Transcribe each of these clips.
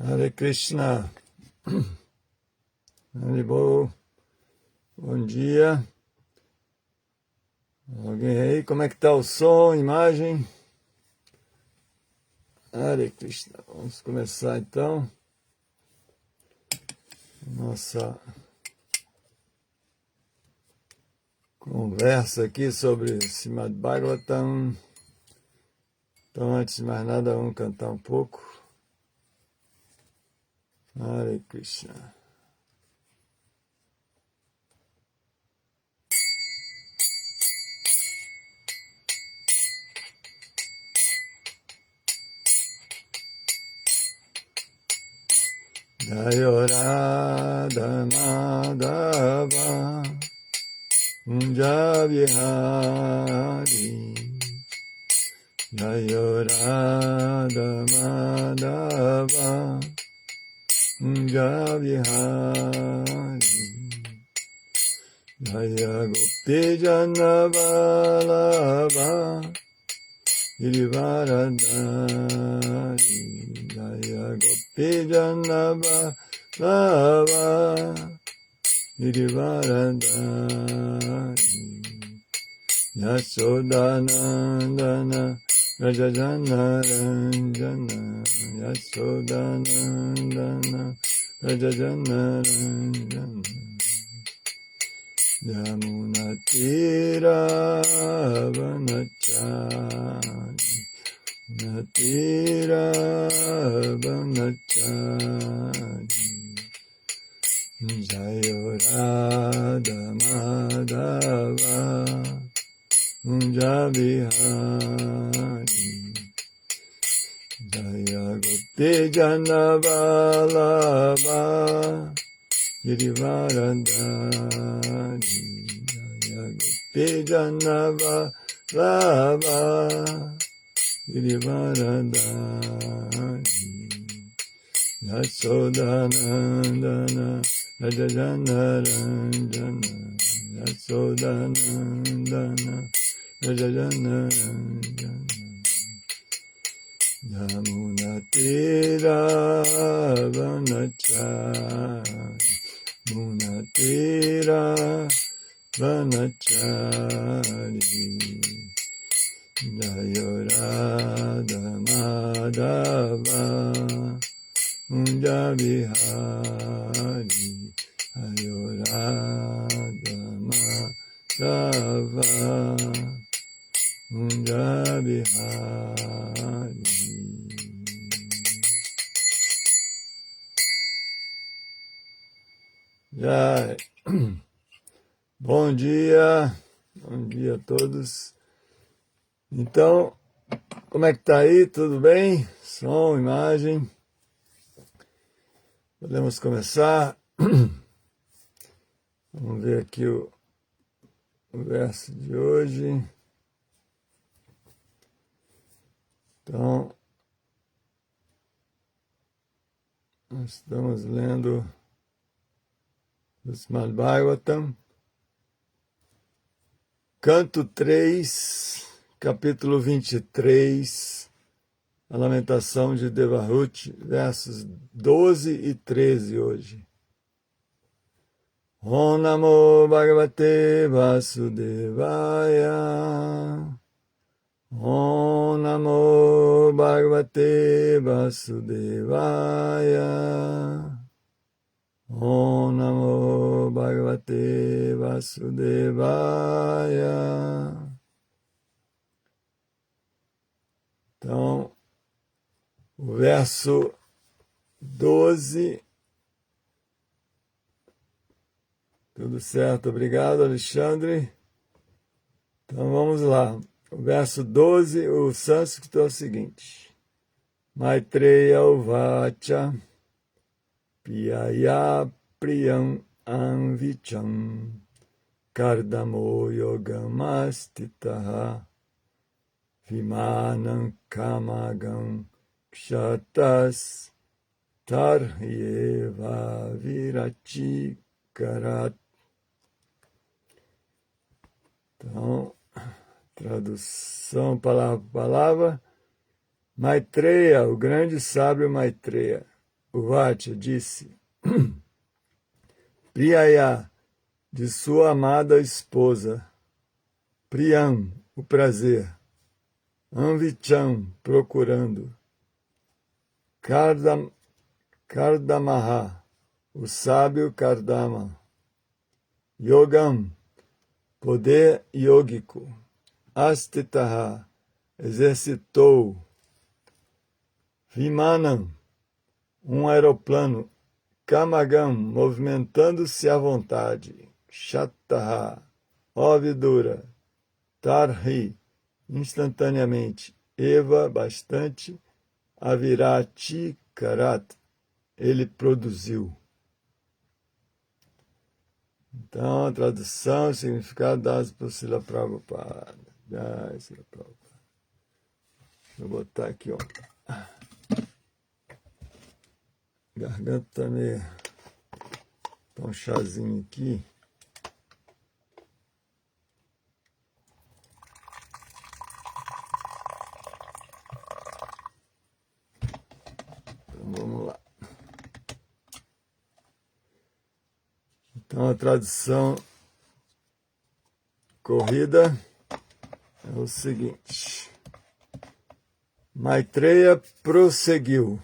Hare Krishna. Haribol. Bom dia. Alguém aí? Como é que tá o som, imagem? Hare Krishna. Vamos começar então. Nossa conversa aqui sobre Srimad Bhagavatam. Então, antes de mais nada, vamos cantar um pouco. Hare Krishna. Jayo Radha Madhava Kunja Vihari Jayo Radha Madhava Kunja Vihari Jaya Gopi Jana Vallabha Girivaradari Jaya Gopi Jana Vallabha Girivaradari Yasodanandana Rajajana Ranjana Yasodanandana Rajajana Ranjana Yamuna Tira Vanachari Natira Vanachari Jayo Radha Madhava Kunja Vihari Jaya Gopi Jana Vallabha Girivaradari Jaya Gopi Jana Vallabha Girivaradari Yasodanandana Rajajana Ranjana Yasodanandana Rajajana Ranjana Yamuna Tira Vanachari Munatira Vanachari Jayo Radha Madhava Kunja Vihari Jayo Radha Madhava Kunja Vihari. Jai. Bom dia a todos. Então, como é que tá aí? Tudo bem? Som, imagem. Podemos começar. Vamos ver aqui o verso de hoje. Então, nós estamos lendo do Srimad Bhagavatam, canto 3, capítulo 23, a lamentação de Devahuti, versos 12 e 13 hoje. Om Namo Bhagavate Vasudevaya. Om Namo Bhagavate Vasudevaya. Om Namo Bhagavate Vasudevaya. Então, o verso 12. Tudo certo, obrigado, Alexandre. Então vamos lá. O verso 12, o sânscrito é o seguinte. Maitreya Uvacha Piyaya Priyam Anvicham Kardamo Yogamastitaha Vimanam Kamagam Kshatas Tarhyeva Virati Karat. Então, tradução palavra por palavra. Maitreya, o grande sábio Maitreya, Uvacha disse, Priyaya, de sua amada esposa, Priyam, o prazer, Anvicham, procurando, Kardamaha, o sábio Kardama, Yogam, poder yógico, Astitaha, exercitou, Vimanam, um aeroplano, Kamagam, movimentando-se à vontade, Shataha, ó vidura, Tarhi, instantaneamente, Eva, bastante, Avirati Karat, ele produziu. Então, a tradução e significado dados por Srila Prabhupada. Srila Prabhupada. Vou botar aqui, ó. Garganta tá meio... Tá um chazinho aqui. Então, vamos lá. Então, a tradução corrida é o seguinte. Maitreya prosseguiu.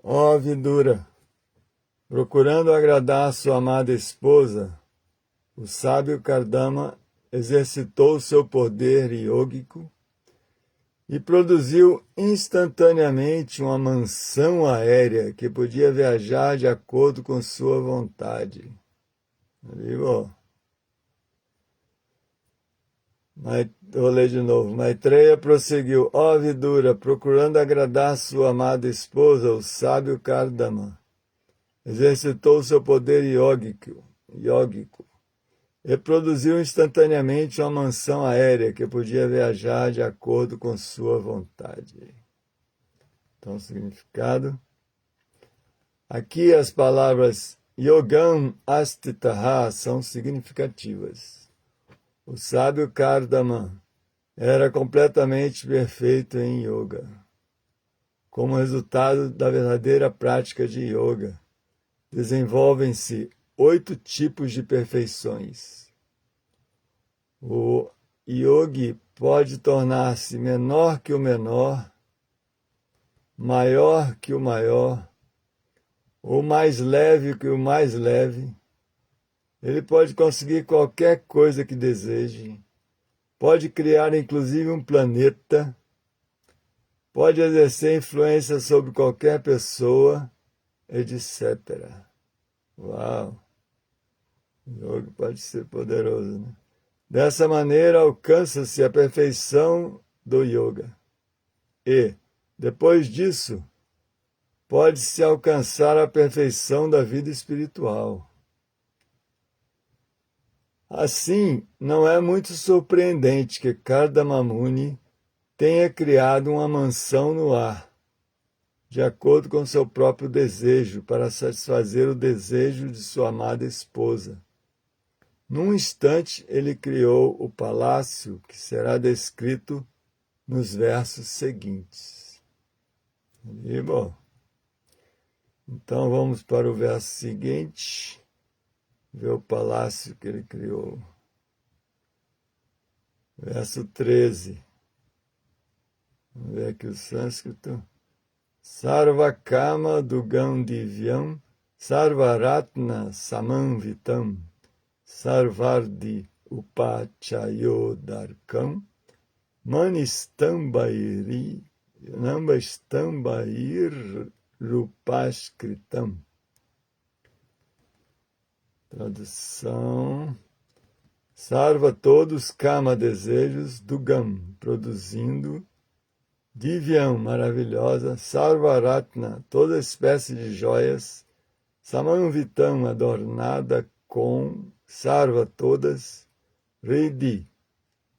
Ó Vidura, procurando agradar sua amada esposa, o sábio Kardama exercitou seu poder yógico e produziu instantaneamente uma mansão aérea que podia viajar de acordo com sua vontade. Vou ler de novo. Maitreya prosseguiu. Ó Vidura, procurando agradar sua amada esposa, o sábio Kardama, exercitou seu poder yógico e produziu instantaneamente uma mansão aérea que podia viajar de acordo com sua vontade. Então, o significado. Aqui as palavras Yogam Astitaha são significativas. O sábio Kardama era completamente perfeito em yoga. Como resultado da verdadeira prática de yoga, desenvolvem-se 8 tipos de perfeições. O yogi pode tornar-se menor que o menor, maior que o maior, ou mais leve que o mais leve. Ele pode conseguir qualquer coisa que deseje, pode criar inclusive um planeta, pode exercer influência sobre qualquer pessoa, etc. Uau! O yoga pode ser poderoso, né? Dessa maneira alcança-se a perfeição do yoga. E, depois disso, pode-se alcançar a perfeição da vida espiritual. Assim, não é muito surpreendente que Kardama Muni tenha criado uma mansão no ar, de acordo com seu próprio desejo, para satisfazer o desejo de sua amada esposa. Num instante, ele criou o palácio que será descrito nos versos seguintes. E, bom, então vamos para o verso seguinte. Ver o palácio que ele criou. Verso 13. Vamos ver aqui o sânscrito. Sarvakama dugam divyam, sarvaratna samanvitam, sarvardi upachayodarkam, manistambair rupashkritam. Tradução. Sarva todos, kama desejos, dugam, produzindo, divyam, maravilhosa, sarvaratna, toda espécie de joias, samanvitam, adornada com, sarva todas, redi,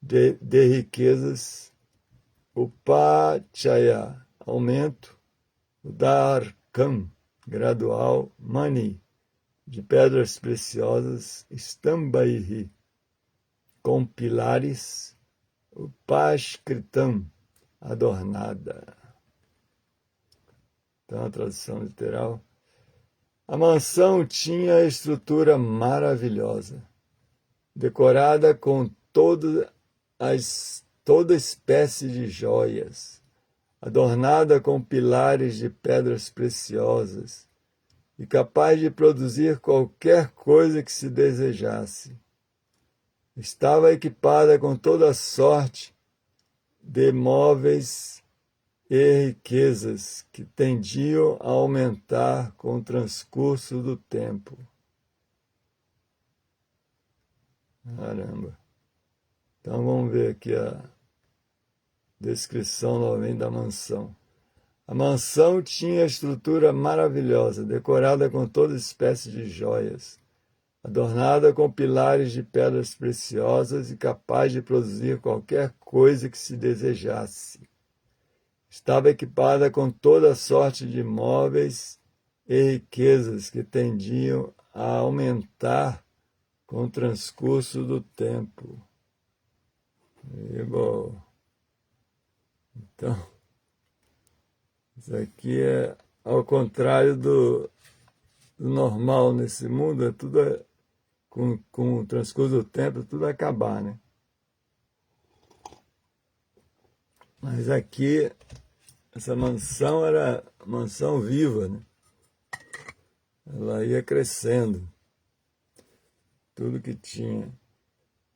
de riquezas, upachaya, aumento, udarkam, gradual, mani, de pedras preciosas, stambaihi, com pilares, upashkritam, adornada. Então, a tradução literal. A mansão tinha estrutura maravilhosa, decorada com toda espécie de joias, adornada com pilares de pedras preciosas e capaz de produzir qualquer coisa que se desejasse. Estava equipada com toda sorte de móveis e riquezas que tendiam a aumentar com o transcurso do tempo. Caramba! Então vamos ver aqui a descrição novamente da mansão. A mansão tinha estrutura maravilhosa, decorada com toda espécie de joias, adornada com pilares de pedras preciosas e capaz de produzir qualquer coisa que se desejasse. Estava equipada com toda sorte de móveis e riquezas que tendiam a aumentar com o transcurso do tempo. E, bom, então, isso aqui é ao contrário do normal nesse mundo, tudo com o transcurso do tempo, tudo vai acabar, né? Mas aqui, essa mansão era mansão viva, né? Ela ia crescendo, tudo que tinha.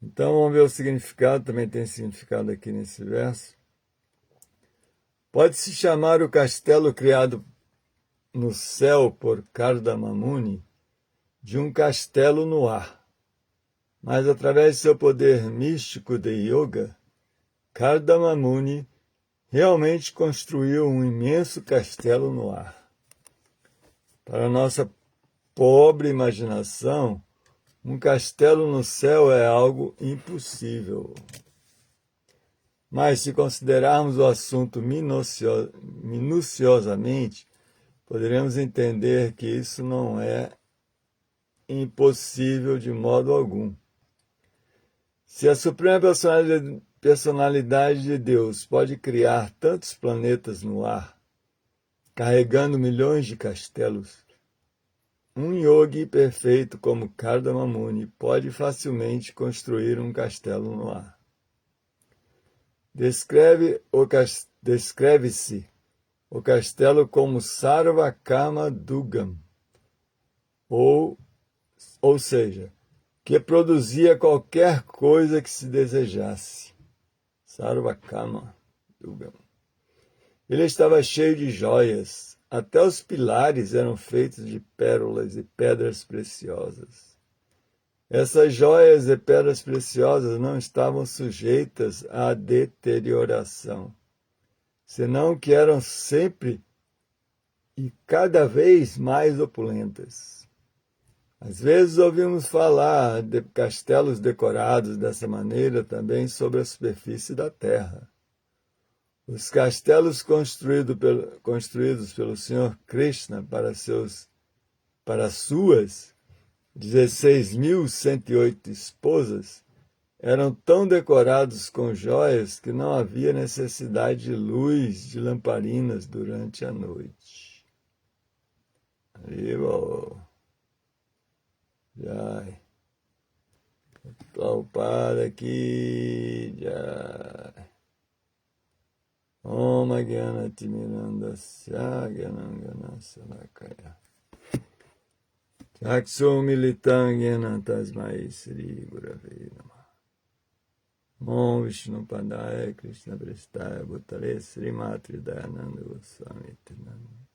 Então vamos ver o significado, também tem significado aqui nesse verso. Pode-se chamar o castelo criado no céu por Kardamamuni de um castelo no ar, mas através de seu poder místico de yoga, Kardamamuni realmente construiu um imenso castelo no ar. Para nossa pobre imaginação, um castelo no céu é algo impossível. Mas se considerarmos o assunto minuciosamente, poderemos entender que isso não é impossível de modo algum. Se a suprema personalidade de Deus pode criar tantos planetas no ar, carregando milhões de castelos, um yogi perfeito como Kardamamuni pode facilmente construir um castelo no ar. Descreve-se o castelo como Sarvakama Dugam, ou seja, que produzia qualquer coisa que se desejasse. Sarvakama Dugam. Ele estava cheio de joias, até os pilares eram feitos de pérolas e pedras preciosas. Essas joias e pedras preciosas não estavam sujeitas à deterioração, senão que eram sempre e cada vez mais opulentas. Às vezes ouvimos falar de castelos decorados dessa maneira também sobre a superfície da terra. Os castelos construídos pelo Senhor Krishna para suas 16.108 esposas eram tão decorados com joias que não havia necessidade de luz de lamparinas durante a noite. Arriba! Jai! Prabhupada aqui! Jai! Om Gyana Timirandasya Gyanam Salakaya Chaksu Militam Gyana Tasmai Sri Gurave Namah. Om Vishnu Padaya Krishna Prestaya Bhutale Sri Matri Dayananda Goswami Tinami.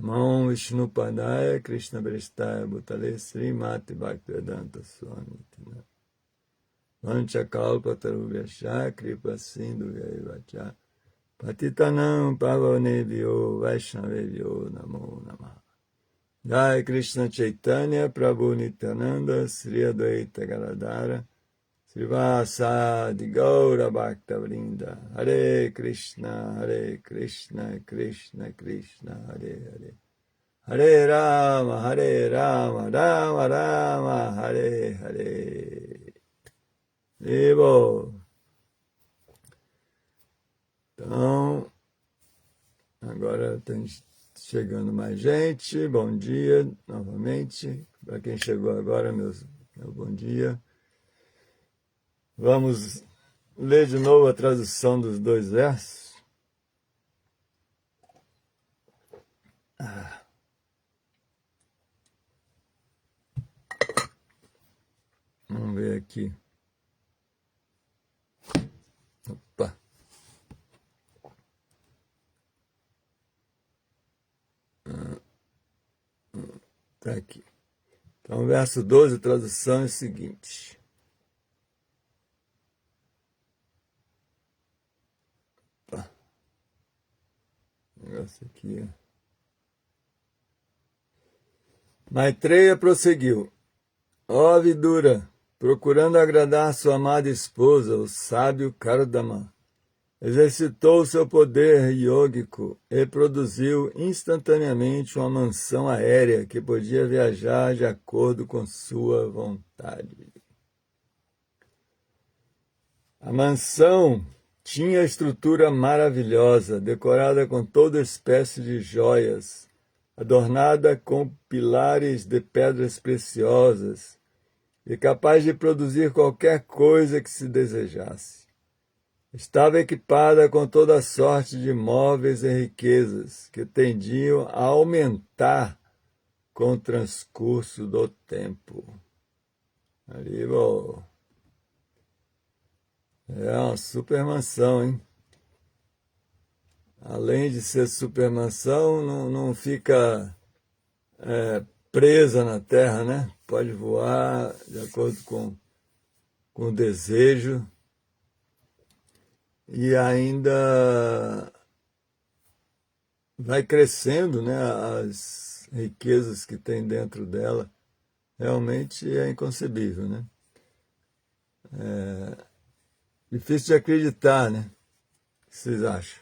Om Vishnu Padaya Krishna Prestaya Bhutale Sri Mati Bhaktivedanta Swami Tinami. Vanchakalpa Tarubhyascha Kripa Sindhu Vyaivacha Patitanam Pavanebhyo Vaishnavebhyo Namo Namah. Jai Krishna Chaitanya Prabhu Nityananda Sri Advaita Galadhara Srivasadi Gaura Bhakta Vrinda Hare Krishna Krishna Krishna Hare Hare Hare Rama Rama Rama Hare Hare. Vivo. Então, agora tem chegando mais gente. Bom dia novamente. Para quem chegou agora, meu bom dia. Vamos ler de novo a tradução dos 2 versos. Vamos ver aqui. Opa. Tá aqui. Então, verso 12, a tradução é o seguinte. Opa. Negócio aqui. Maitreya prosseguiu. Ó Vidura, procurando agradar sua amada esposa, o sábio Kardama, exercitou seu poder yógico e produziu instantaneamente uma mansão aérea que podia viajar de acordo com sua vontade. A mansão tinha estrutura maravilhosa, decorada com toda espécie de joias, adornada com pilares de pedras preciosas e capaz de produzir qualquer coisa que se desejasse. Estava equipada com toda sorte de móveis e riquezas que tendiam a aumentar com o transcurso do tempo. Arriba. É uma super mansão, hein? Além de ser super mansão, não fica presa na terra, né? Pode voar de acordo com o desejo. E ainda vai crescendo, né? As riquezas que tem dentro dela. Realmente é inconcebível, né? Difícil de acreditar, né? O que vocês acham?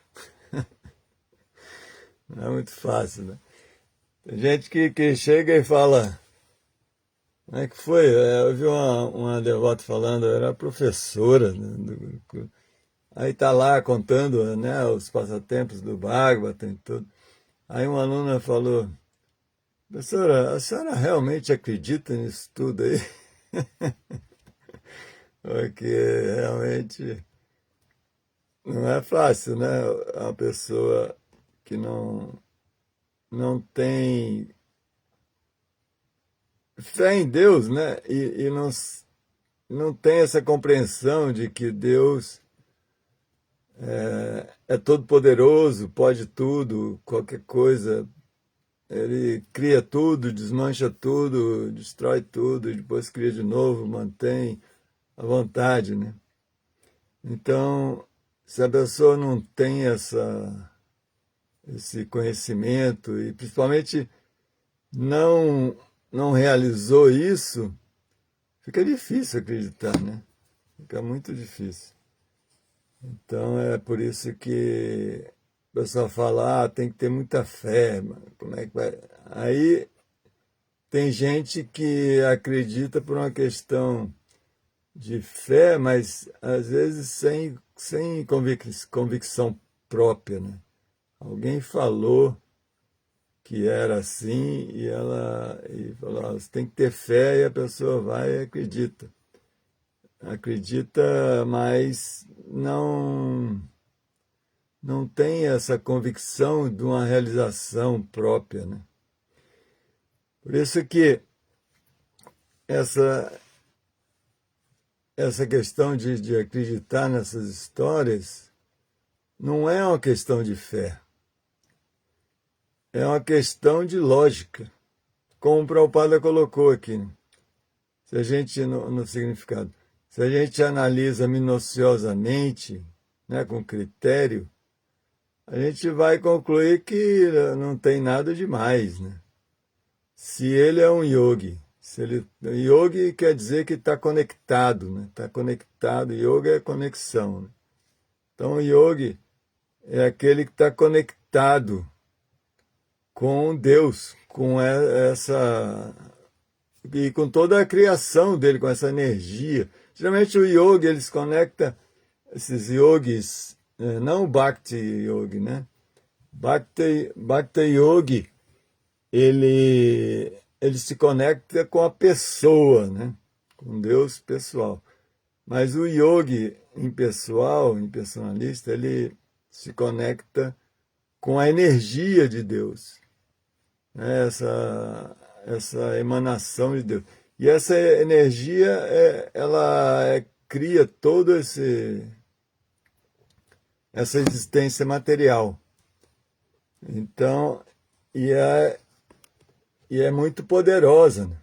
Não é muito fácil, né? Tem gente que chega e fala... Como é que foi? Eu vi uma devota falando, era professora, né, aí tá lá contando, né, os passatempos do Bhagavatam e tudo. Aí uma aluna falou, professora, a senhora realmente acredita nisso tudo aí? Porque realmente não é fácil, né? Uma pessoa que não tem fé em Deus, né? E não tem essa compreensão de que Deus é todo poderoso, pode tudo, qualquer coisa. Ele cria tudo, desmancha tudo, destrói tudo, e depois cria de novo, mantém a vontade, né? Então, se a pessoa não tem esse conhecimento e principalmente não realizou isso, fica difícil acreditar, né? Fica muito difícil. Então é por isso que o pessoal fala, tem que ter muita fé, mano. Como é que vai? Aí tem gente que acredita por uma questão de fé, mas às vezes sem convicção própria, né? Alguém falou que era assim e falou, você tem que ter fé, e a pessoa vai e acredita. Acredita, mas não tem essa convicção de uma realização própria, né? Por isso que essa questão de acreditar nessas histórias não é uma questão de fé. É uma questão de lógica, como o Prabhupada colocou aqui, né? Se a gente, no significado, se a gente analisa minuciosamente, né, com critério, a gente vai concluir que não tem nada demais, né? Se ele é um yogi, yogi quer dizer que está conectado, né? Está conectado, yoga é conexão, né? Então o yogi é aquele que está conectado com Deus, com essa... e com toda a criação dele, com essa energia. Geralmente o yogi, eles conectam esses yogis, não o Bhakti Yogi, né? Bhakti Yogi, ele se conecta com a pessoa, né? Com Deus pessoal. Mas o yogi impessoal, impersonalista, ele se conecta com a energia de Deus, né? Essa emanação de Deus. E essa energia, cria toda essa existência material. Então, e é, e é muito poderosa, né?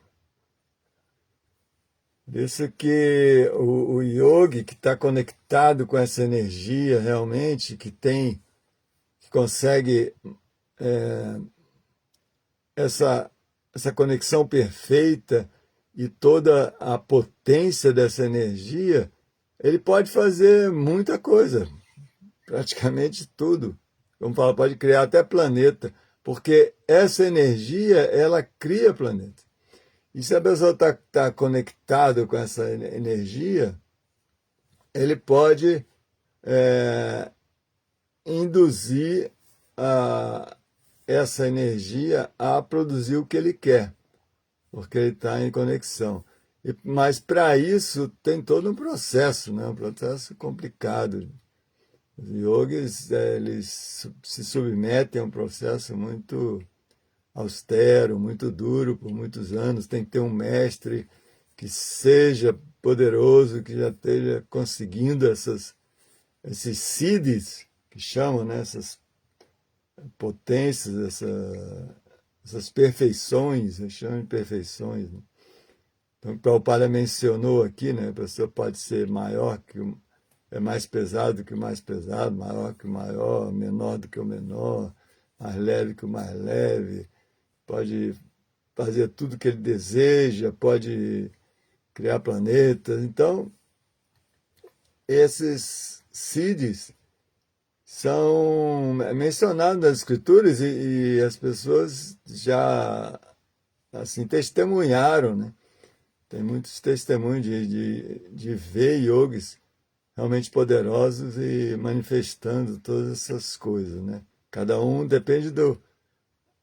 Por isso que o yogi que está conectado com essa energia realmente, que consegue essa, essa conexão perfeita e toda a potência dessa energia, ele pode fazer muita coisa, praticamente tudo. Como fala, pode criar até planeta, porque essa energia, ela cria planeta. E se a pessoa está conectada com essa energia, ele pode induzir essa energia a produzir o que ele quer, porque ele está em conexão. Mas para isso tem todo um processo, né? Um processo complicado. Os yogis, eles se submetem a um processo muito austero, muito duro por muitos anos. Tem que ter um mestre que seja poderoso, que já esteja conseguindo esses siddhis, que chamam, né? Essas potências, essas perfeições, eu chamo de perfeições, né? Então, o Prabhupada mencionou aqui, né? A pessoa pode ser maior é mais pesado que o mais pesado, maior que o maior, menor do que o menor, mais leve que o mais leve, pode fazer tudo que ele deseja, pode criar planetas. Então, esses siddhis são mencionados nas escrituras e as pessoas já assim testemunharam, né? Tem muitos testemunhos de ver yogis realmente poderosos e manifestando todas essas coisas, né? Cada um depende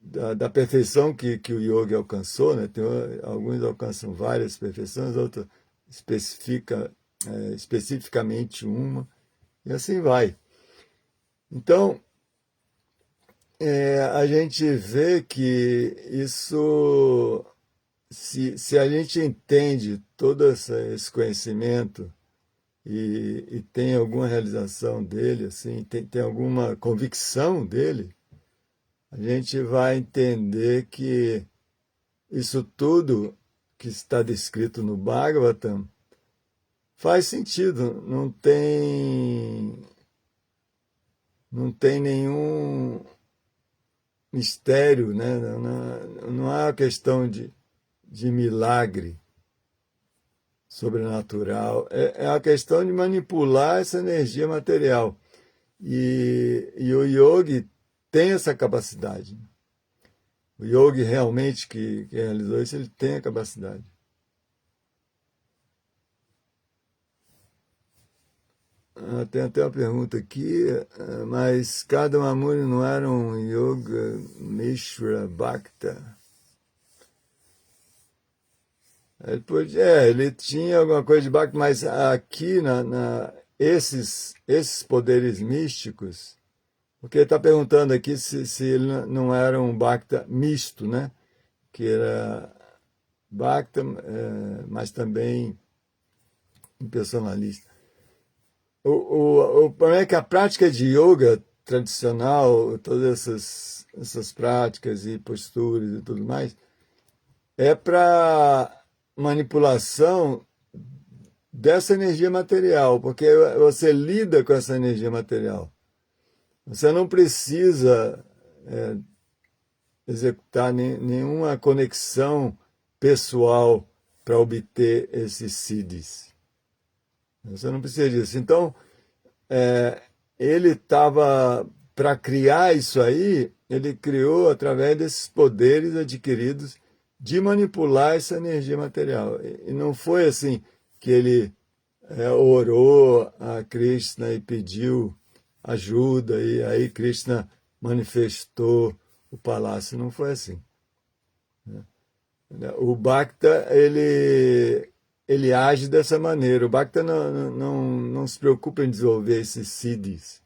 da perfeição que o yogi alcançou, né? Alguns alcançam várias perfeições, outros especificamente uma, e assim vai. Então, a gente vê que isso, se a gente entende todo esse conhecimento e tem alguma realização dele, assim, tem alguma convicção dele, a gente vai entender que isso tudo que está descrito no Bhagavatam faz sentido, não tem nenhum mistério, né? Não há questão de milagre sobrenatural, é a questão de manipular essa energia material. E o yogi tem essa capacidade. O yogi realmente que realizou isso, ele tem a capacidade. Tem até uma pergunta aqui, mas cada Mamuni não era um Yoga Mishra Bhakta? Ele tinha alguma coisa de Bhakta, mas aqui, esses poderes místicos, porque ele está perguntando aqui se ele não era um Bhakta misto, né? Que era Bhakta, mas também impersonalista. O problema é que a prática de yoga tradicional, todas essas práticas e posturas e tudo mais, é para manipulação dessa energia material, porque você lida com essa energia material. Você não precisa executar nenhuma conexão pessoal para obter esses siddhis. Você não precisa disso. Então, ele estava, para criar isso aí, ele criou através desses poderes adquiridos de manipular essa energia material. E não foi assim que ele orou a Krishna e pediu ajuda, e aí Krishna manifestou o palácio. Não foi assim. O Bhakta, ele age dessa maneira. O Bhakta não se preocupa em desenvolver esses siddhis.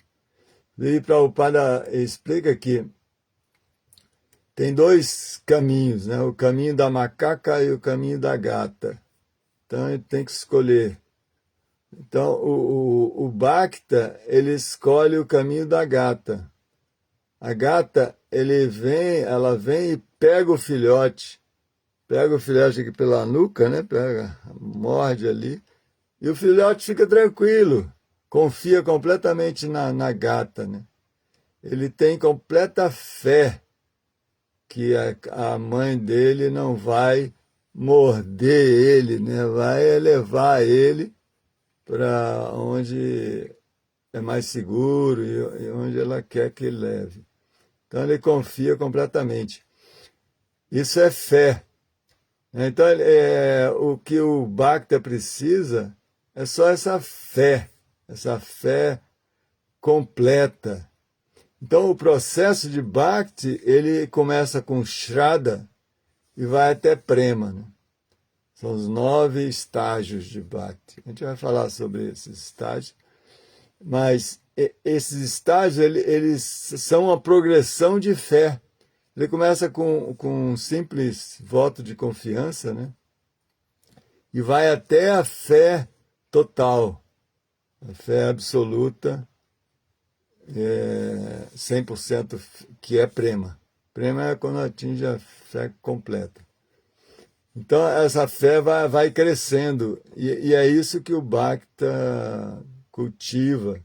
E Prabhupada explica que tem dois caminhos, né? O caminho da macaca e o caminho da gata. Então ele tem que escolher. Então o Bhakta, ele escolhe o caminho da gata. A gata, ela vem e pega o filhote aqui pela nuca, né? Pega, morde ali, e o filhote fica tranquilo, confia completamente na gata, né? Ele tem completa fé que a mãe dele não vai morder ele, né? Vai levar ele para onde é mais seguro e onde ela quer que ele leve. Então ele confia completamente. Isso é fé. Então o que o Bhakta precisa é só essa fé completa. Então o processo de Bhakti, ele começa com Shraddha e vai até Prema, né? São os 9 estágios de Bhakti. A gente vai falar sobre esses estágios, mas esses estágios eles são uma progressão de fé. Ele começa com um simples voto de confiança, né? E vai até a fé total, a fé absoluta, 100%, que é Prema. Prema é quando atinge a fé completa. Então, essa fé vai crescendo, e é isso que o Bhakta cultiva,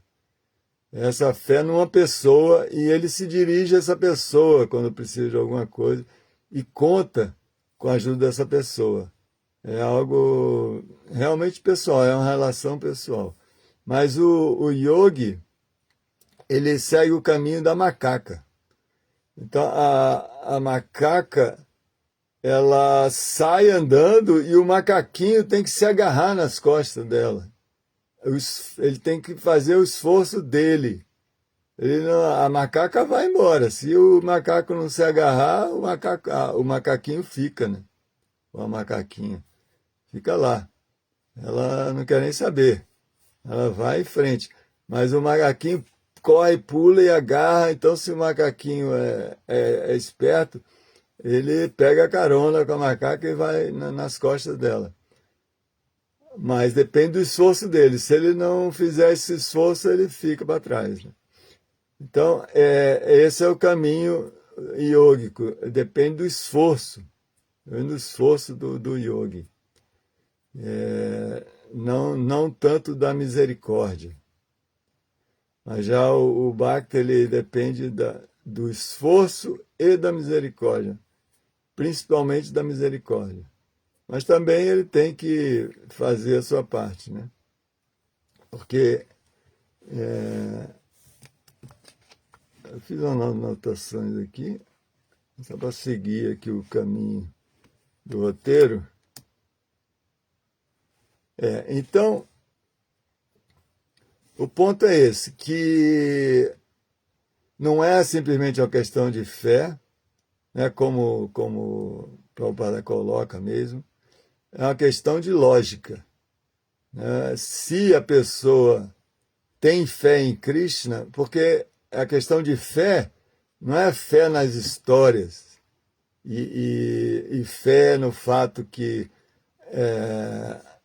essa fé numa pessoa, e ele se dirige a essa pessoa quando precisa de alguma coisa, e conta com a ajuda dessa pessoa. É algo realmente pessoal, é uma relação pessoal. Mas o yogi, ele segue o caminho da macaca. Então, a macaca, ela sai andando e o macaquinho tem que se agarrar nas costas dela. Ele tem que fazer o esforço dele. A macaca vai embora. Se o macaco não se agarrar, o macaquinho fica, né? Ou a macaquinha fica lá. Ela não quer nem saber. Ela vai em frente. Mas o macaquinho corre, pula e agarra. Então, se o macaquinho é esperto, ele pega a carona com a macaca e vai nas costas dela. Mas depende do esforço dele. Se ele não fizer esse esforço, ele fica para trás, né? Então, esse é o caminho yógico. Depende do esforço. Depende do esforço do yogi. Não tanto da misericórdia. Mas já o Bhakti, ele depende do esforço e da misericórdia. Principalmente da misericórdia. Mas também ele tem que fazer a sua parte, né? Porque eu fiz umas anotações aqui, só para seguir aqui o caminho do roteiro. Então, o ponto é esse, que não é simplesmente uma questão de fé, né, como o Prabhupada coloca mesmo, é uma questão de lógica, né? Se a pessoa tem fé em Krishna, porque a questão de fé não é fé nas histórias e fé no fato que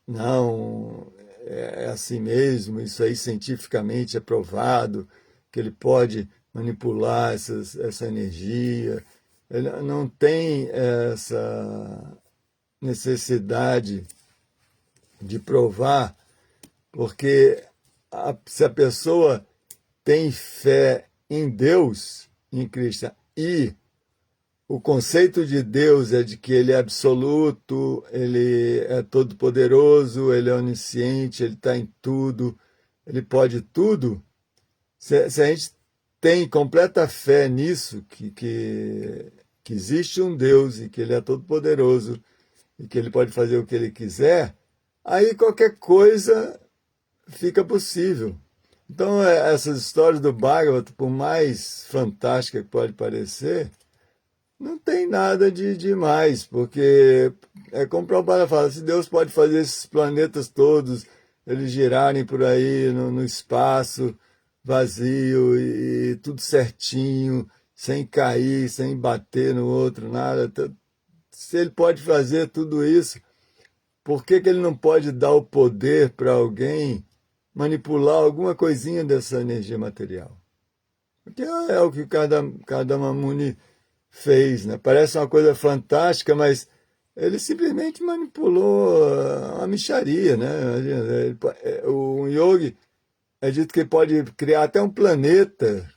não é assim mesmo, isso aí cientificamente é provado, que ele pode manipular essa energia. Ele não tem essa necessidade de provar, porque se a pessoa tem fé em Deus, em Krishna, e o conceito de Deus é de que ele é absoluto, ele é todo-poderoso, ele é onisciente, ele está em tudo, ele pode tudo. Se a gente tem completa fé nisso, que existe um Deus e que ele é todo-poderoso e que ele pode fazer o que ele quiser, aí qualquer coisa fica possível. Então, essas histórias do Bhagavata, por mais fantástica que pode parecer, não tem nada de demais, porque é como o Prabhupada fala, se Deus pode fazer esses planetas todos, eles girarem por aí no espaço vazio e tudo certinho, sem cair, sem bater no outro, nada. Se ele pode fazer tudo isso, por que que ele não pode dar o poder para alguém manipular alguma coisinha dessa energia material? Porque é o que cada Mamuni fez, né? Parece uma coisa fantástica, mas ele simplesmente manipulou uma mixaria, né? O yogi é dito que pode criar até um planeta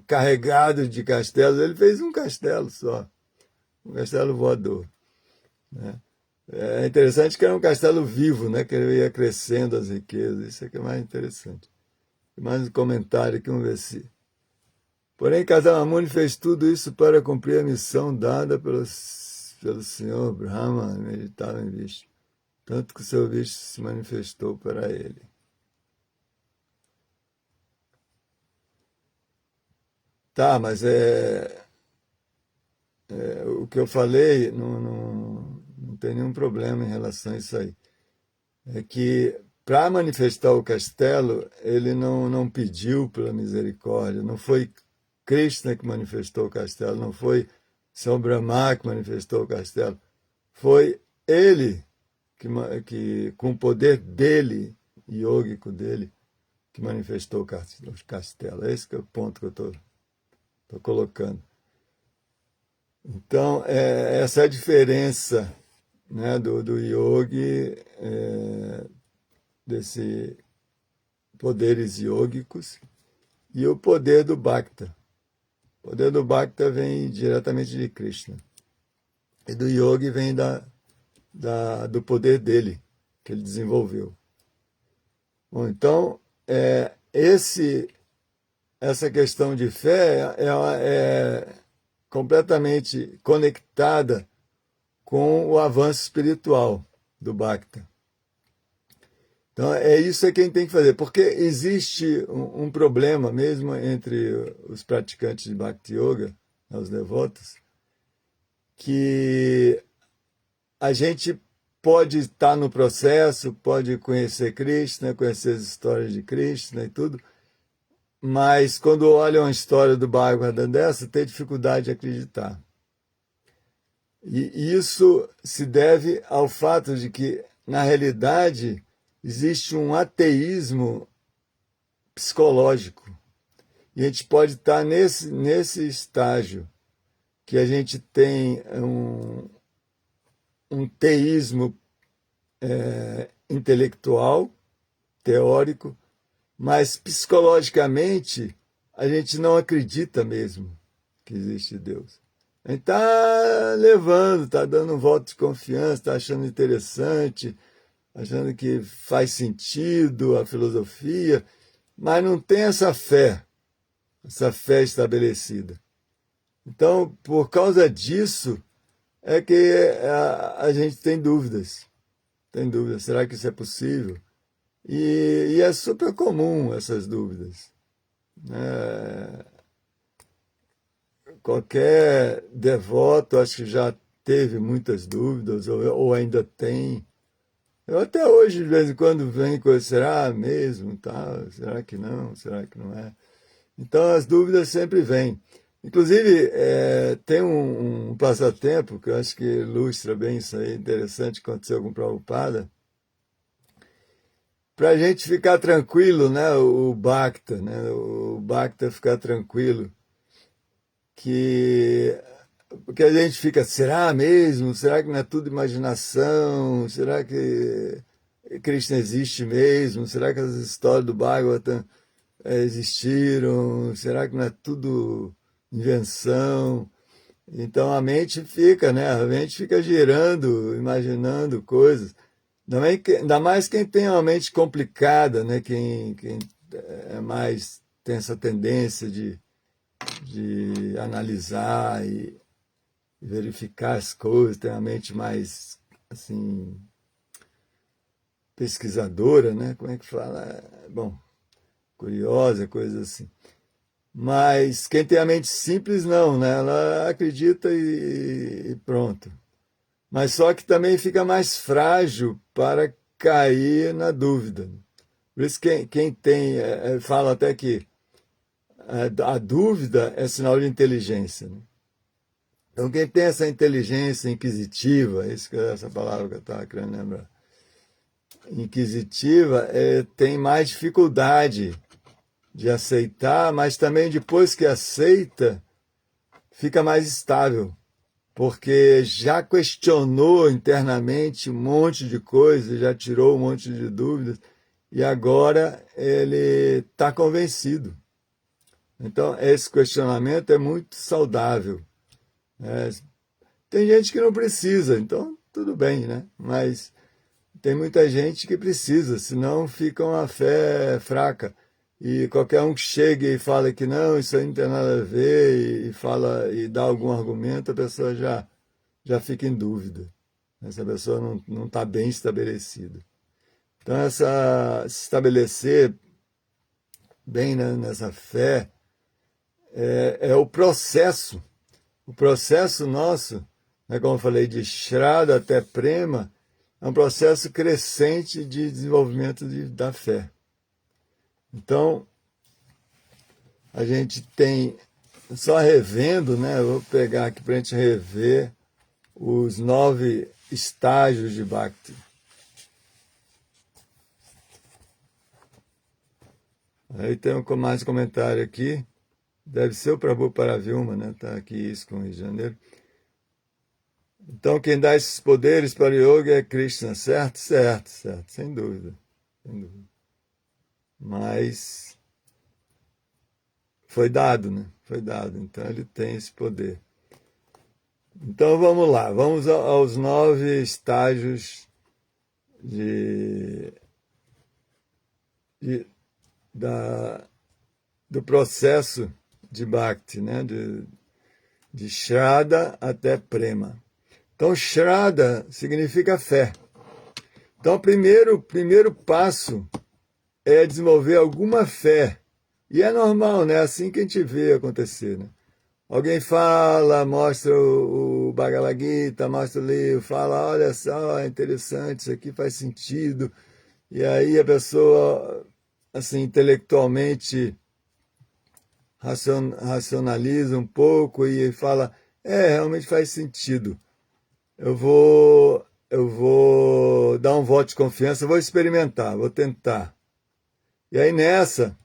carregado de castelos. Ele fez um castelo só, um castelo voador, né? É interessante que era um castelo vivo, né? Que ele ia crescendo as riquezas. Isso aqui é mais interessante. Mais um comentário aqui, vamos ver se. Porém, Kadamamuni fez tudo isso para cumprir a missão dada pelo Senhor Brahma, meditava em Vishnu, tanto que o seu Vishnu se manifestou para ele. Tá, mas o que eu falei não tem nenhum problema em relação a isso aí. É que para manifestar o castelo, ele não pediu pela misericórdia, não foi Krishna que manifestou o castelo, não foi São Brahma que manifestou o castelo, foi ele que com o poder dele, yógico dele, que manifestou o castelo. É esse que é o ponto que eu estou colocando. Então, essa é a diferença, né, do yogi, desses poderes yógicos, e o poder do Bhakta. O poder do Bhakta vem diretamente de Krishna. E do yogi vem do poder dele, que ele desenvolveu. Bom, então, essa questão de fé é completamente conectada com o avanço espiritual do Bhakta. Então, é isso que a gente tem que fazer, porque existe um problema mesmo entre os praticantes de Bhakti Yoga, os devotos, que a gente pode estar no processo, pode conhecer Krishna, conhecer as histórias de Krishna e tudo, mas quando olham a história do Bhagavatam dessa, tem dificuldade de acreditar. E isso se deve ao fato de que, na realidade, existe um ateísmo psicológico. E a gente pode estar nesse estágio, que a gente tem um teísmo intelectual, teórico, mas psicologicamente a gente não acredita mesmo que existe Deus. A gente está levando, está dando um voto de confiança, está achando interessante, achando que faz sentido a filosofia, mas não tem essa fé estabelecida. Então, por causa disso, é que a gente tem dúvidas. Tem dúvidas, será que isso é possível? E é super comum essas dúvidas. Qualquer devoto, acho que já teve muitas dúvidas, ou ainda tem. Eu até hoje, de vez em quando, venho com será mesmo? Tá? Será que não? Será que não é? Então, as dúvidas sempre vêm. Inclusive, tem um passatempo que eu acho que ilustra bem isso aí, interessante, que aconteceu com o Prabhupada, para a gente ficar tranquilo, né, o Bhakta, né, o Bhakta ficar tranquilo, porque a gente fica, será mesmo? Será que não é tudo imaginação? Será que Krishna existe mesmo? Será que as histórias do Bhagavatam existiram? Será que não é tudo invenção? Então a mente fica, né? A mente fica girando, imaginando coisas. Ainda mais quem tem uma mente complicada, né? Quem tem essa tendência de analisar e verificar as coisas, tem uma mente mais assim pesquisadora, né? Como é que fala? Bom, curiosa, coisa assim. Mas quem tem a mente simples, não, né? Ela acredita e pronto. Mas só que também fica mais frágil para cair na dúvida. Por isso quem tem, fala até que a dúvida é sinal de inteligência, né? Então quem tem essa inteligência inquisitiva, essa palavra que eu estava querendo lembrar, inquisitiva, tem mais dificuldade de aceitar, mas também depois que aceita, fica mais estável, porque já questionou internamente um monte de coisas, já tirou um monte de dúvidas, e agora ele está convencido. Então, esse questionamento é muito saudável. Tem gente que não precisa, então tudo bem, né? Mas tem muita gente que precisa, senão fica uma fé fraca. E qualquer um que chegue e fala que não, isso aí não tem nada a ver, e fala e dá algum argumento, a pessoa já fica em dúvida. Essa pessoa não está bem estabelecida. Então, se estabelecer bem, né, nessa fé é o processo. O processo nosso, né, como eu falei, de Shraddha até Prema, é um processo crescente de desenvolvimento da fé. Então, a gente tem, só revendo, né? Eu vou pegar aqui para a gente rever os 9 estágios de Bhakti. Aí tem mais um comentário aqui. Deve ser o Prabhu Paravilma, né? Está aqui isso com o Rio de Janeiro. Então, quem dá esses poderes para o yoga é Krishna, certo? Certo, sem dúvida. Sem dúvida. Mas foi dado, né? Foi dado. Então, ele tem esse poder. Então, vamos lá. Vamos aos 9 estágios do processo de Bhakti, né? De Shraddha até Prema. Então, Shraddha significa fé. Então, o primeiro passo é desenvolver alguma fé. E é normal, né? É assim que a gente vê acontecer, né? Alguém fala, mostra o Bhagavad Gita, mostra o livro, fala, olha só, é interessante, isso aqui faz sentido. E aí a pessoa, assim, intelectualmente racionaliza um pouco e fala, realmente faz sentido. Eu vou dar um voto de confiança, vou experimentar, vou tentar. E aí nessa,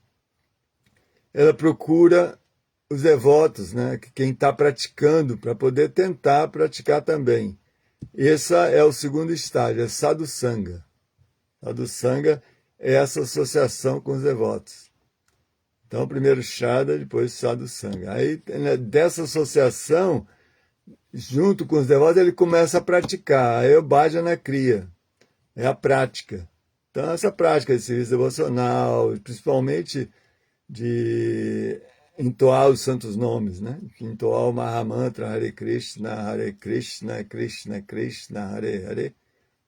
ela procura os devotos, né? Quem está praticando, para poder tentar praticar também. Esse é o segundo estágio, é sadhusanga. Sadhusanga é essa associação com os devotos. Então, primeiro Shraddha, depois sadhusanga. Aí, né, dessa associação, junto com os devotos, ele começa a praticar. Aí o bhajana cria. É a prática. Então, essa prática de serviço devocional, principalmente de entoar os santos nomes, né? Entoar o Mahamantra, Hare Krishna, Krishna Krishna, Hare Hare,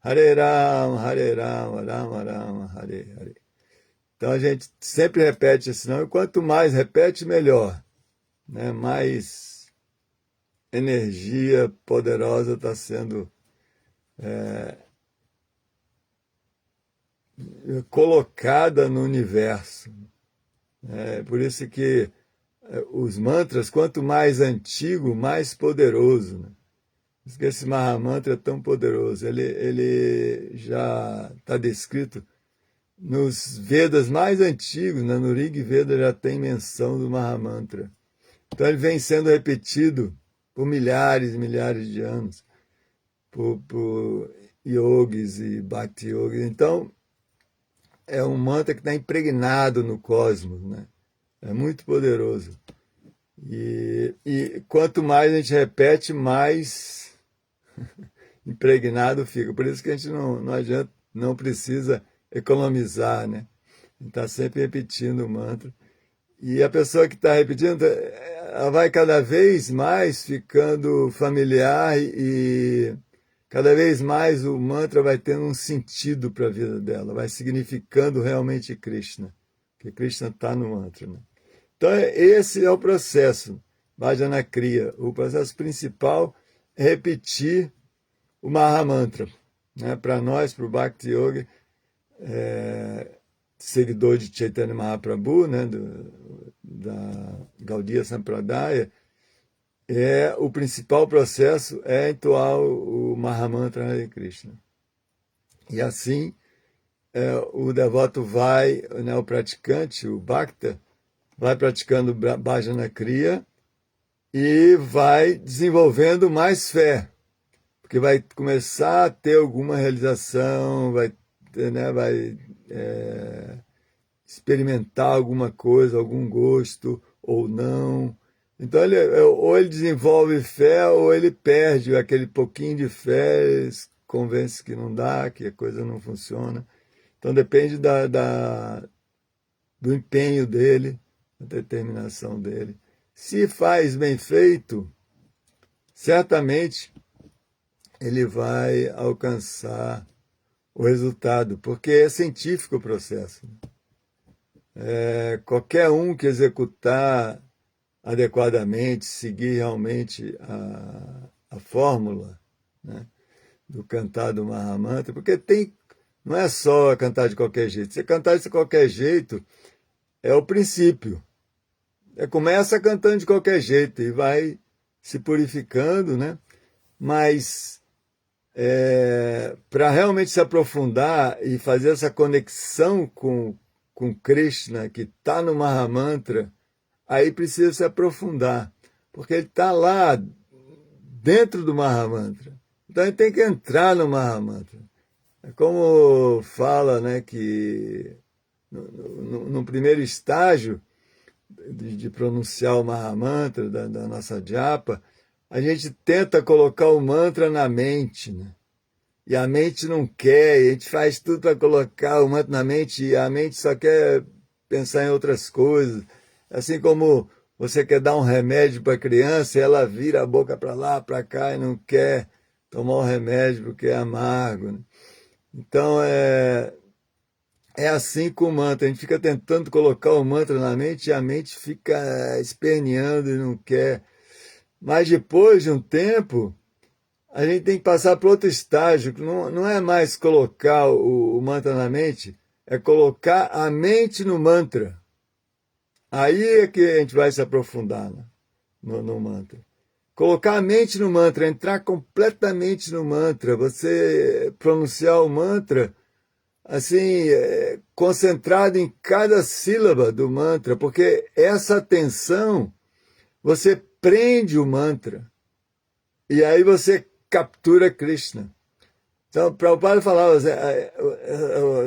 Hare Rama, Rama Rama, Hare Hare. Então a gente sempre repete esse nome, e quanto mais repete, melhor, né? Mais energia poderosa está sendo colocada no universo. Por isso que os mantras, quanto mais antigo, mais poderoso, né? Por isso que esse Mahamantra é tão poderoso. Ele já está descrito nos Vedas mais antigos, né? No Rig Veda já tem menção do Mahamantra. Então ele vem sendo repetido por milhares e milhares de anos, por yogis e bhakti yogis. Então, é um mantra que está impregnado no cosmos, né? É muito poderoso. E quanto mais a gente repete, mais impregnado fica. Por isso que a gente não adianta, não precisa economizar, né? A gente está sempre repetindo o mantra. E a pessoa que está repetindo, ela vai cada vez mais ficando familiar e cada vez mais o mantra vai tendo um sentido para a vida dela, vai significando realmente Krishna. que Krishna está no mantra. Né? Então, esse é o processo, Bhajana Kriya. O processo principal é repetir o Mahamantra. Né? Para nós, para o Bhakti Yoga, seguidor de Chaitanya Mahaprabhu, né? Da Gaudiya Sampradaya, o principal processo é entoar o Mahamantra Hare Krishna. E assim, o devoto vai, né, o praticante, o Bhakta, vai praticando Bhajana Kriya e vai desenvolvendo mais fé, porque vai começar a ter alguma realização, vai experimentar alguma coisa, algum gosto ou não. Então, ou ele desenvolve fé, ou ele perde aquele pouquinho de fé, convence que não dá, que a coisa não funciona. Então, depende do empenho dele, da determinação dele. Se faz bem feito, certamente ele vai alcançar o resultado, porque é científico o processo. Qualquer um que executar adequadamente, seguir realmente a fórmula, né, do cantar do Mahamantra, porque não é só cantar de qualquer jeito. Se cantar de qualquer jeito, é o princípio. Começa cantando de qualquer jeito e vai se purificando, né? Mas para realmente se aprofundar e fazer essa conexão com Krishna, que está no Mahamantra, aí precisa se aprofundar, porque ele está lá dentro do Mahamantra. Então ele tem que entrar no Mahamantra. É como fala, né, que no primeiro estágio de pronunciar o Mahamantra da nossa japa, a gente tenta colocar o mantra na mente, né? E a mente não quer, e a gente faz tudo para colocar o mantra na mente, e a mente só quer pensar em outras coisas. Assim como você quer dar um remédio para a criança, e ela vira a boca para lá, para cá, e não quer tomar o remédio porque é amargo. Né? Então, é assim com o mantra. A gente fica tentando colocar o mantra na mente, e a mente fica esperneando e não quer. Mas depois de um tempo, a gente tem que passar para outro estágio, que não é mais colocar o mantra na mente, é colocar a mente no mantra. Aí é que a gente vai se aprofundar, né, no mantra. Colocar a mente no mantra, entrar completamente no mantra, você pronunciar o mantra assim, concentrado em cada sílaba do mantra, porque essa atenção, você prende o mantra e aí você captura Krishna. Então, Prabhupada falava,